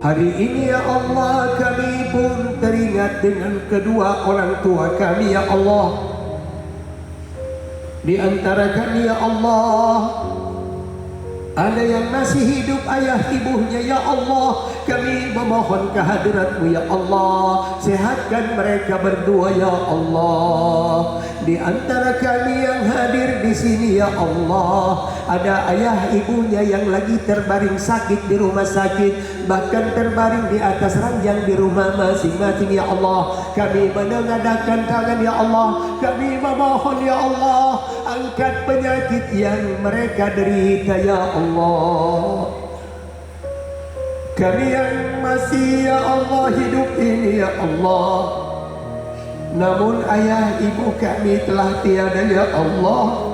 Hari ini ya Allah, kami pun teringat dengan kedua orang tua kami ya Allah. Di antara kami ya Allah, ada yang masih hidup ayah ibunya ya Allah. Kami memohon kehadirat-Mu ya Allah. Sehatkan mereka berdua ya Allah. Di antara kami yang hadir di sini ya Allah, ada ayah ibunya yang lagi terbaring sakit di rumah sakit, bahkan terbaring di atas ranjang di rumah masing-masing ya Allah. Kami menengadahkan tangan ya Allah. Kami memohon ya Allah, angkat penyakit yang mereka derita ya Allah. Kami yang masih ya Allah hidup ini ya Allah, namun ayah ibu kami telah tiada ya Allah.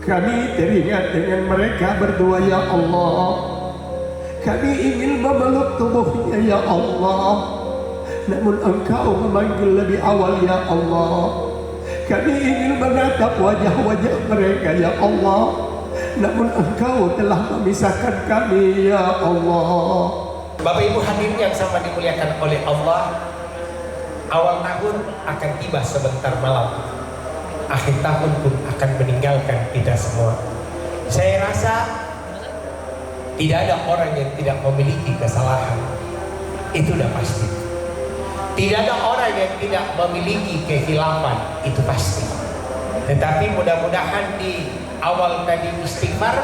Kami teringat dengan mereka berdua ya Allah. Kami ingin memeluk tubuhnya ya Allah, namun Engkau memanggil lebih awal ya Allah. Kami ingin menatap wajah-wajah mereka ya Allah, namun Engkau telah memisahkan kami ya Allah. Bapak Ibu hadirin yang sama dimuliakan oleh Allah, awal tahun akan tiba sebentar malam, akhir tahun pun akan meninggalkan kita semua. Saya rasa tidak ada orang yang tidak memiliki kesalahan, itu sudah pasti. Tidak ada orang yang tidak memiliki kehilafan, itu pasti. Tetapi mudah-mudahan di awal tadi istighfar,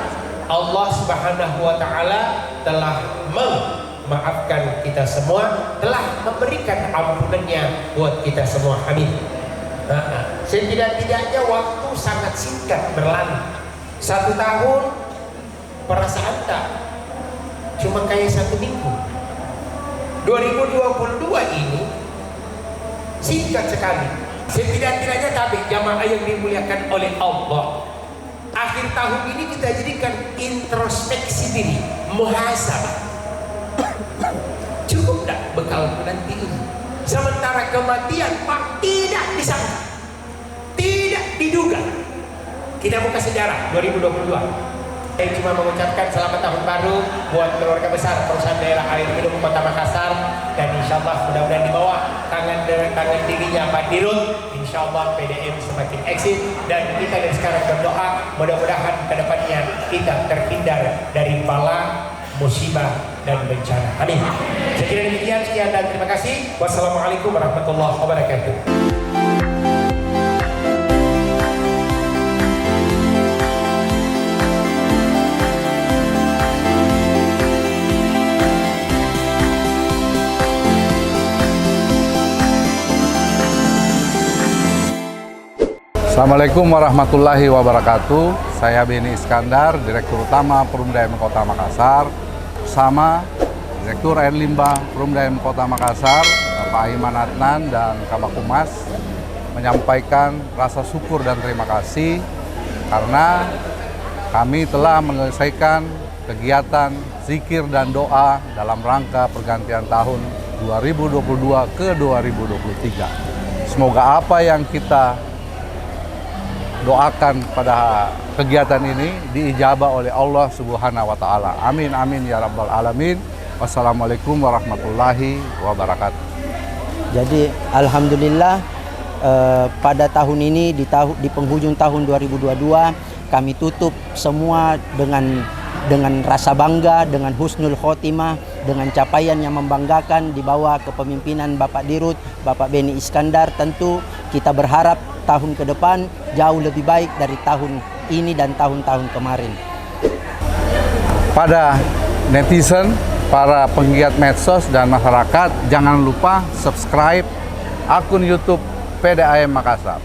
Allah Subhanahu wa Ta'ala telah memaafkan kita semua, telah memberikan ampunannya buat kita semua. Amin. Setidak-tidaknya waktu sangat singkat berlalu. 1 tahun perasaan tak cuma kayak 1 minggu. 2022 ini singkat sekali. Setidak-tidaknya kami jamaah yang dimuliakan oleh Allah, akhir tahun ini kita jadikan introspeksi diri, muhasabah. Cukup tak bekal nanti ini? Sementara kematian Pak tidak disangka, tidak diduga. Kita buka sejarah 2022. Saya cuma mengucapkan selamat tahun baru buat keluarga besar perusahaan daerah air minum Kota Makassar, dan insya Allah mudah-mudahan di bawah tangan dirinya Pak Dirut, insya Allah PDM semakin eksis, dan kita dari sekarang berdoa mudah-mudahan kedepannya kita terhindar dari bala, musibah, dan bencana. Amin. Saya kira demikian, sekian dan terima kasih. Wassalamualaikum warahmatullahi wabarakatuh. Assalamualaikum warahmatullahi wabarakatuh. Saya Beni Iskandar, Direktur Utama Perumda M Kota Makassar, bersama Direktur Air Limbah Perumda M Kota Makassar, Bapak Iman Adnan dan Kabak Humas, menyampaikan rasa syukur dan terima kasih karena kami telah menyelesaikan kegiatan zikir dan doa dalam rangka pergantian tahun 2022 ke 2023. Semoga apa yang kita doakan pada kegiatan ini diijabah oleh Allah Subhanahu wa Ta'ala. Amin amin ya rabbal alamin. Wassalamualaikum warahmatullahi wabarakatuh. Jadi alhamdulillah pada tahun ini di penghujung tahun 2022 kami tutup semua dengan rasa bangga, dengan husnul khotimah, dengan capaian yang membanggakan di bawah kepemimpinan Bapak Dirut, Bapak Beni Iskandar. Tentu kita berharap tahun ke depan jauh lebih baik dari tahun ini dan tahun-tahun kemarin. Pada netizen, para penggiat medsos dan masyarakat, jangan lupa subscribe akun YouTube PDAM Makassar.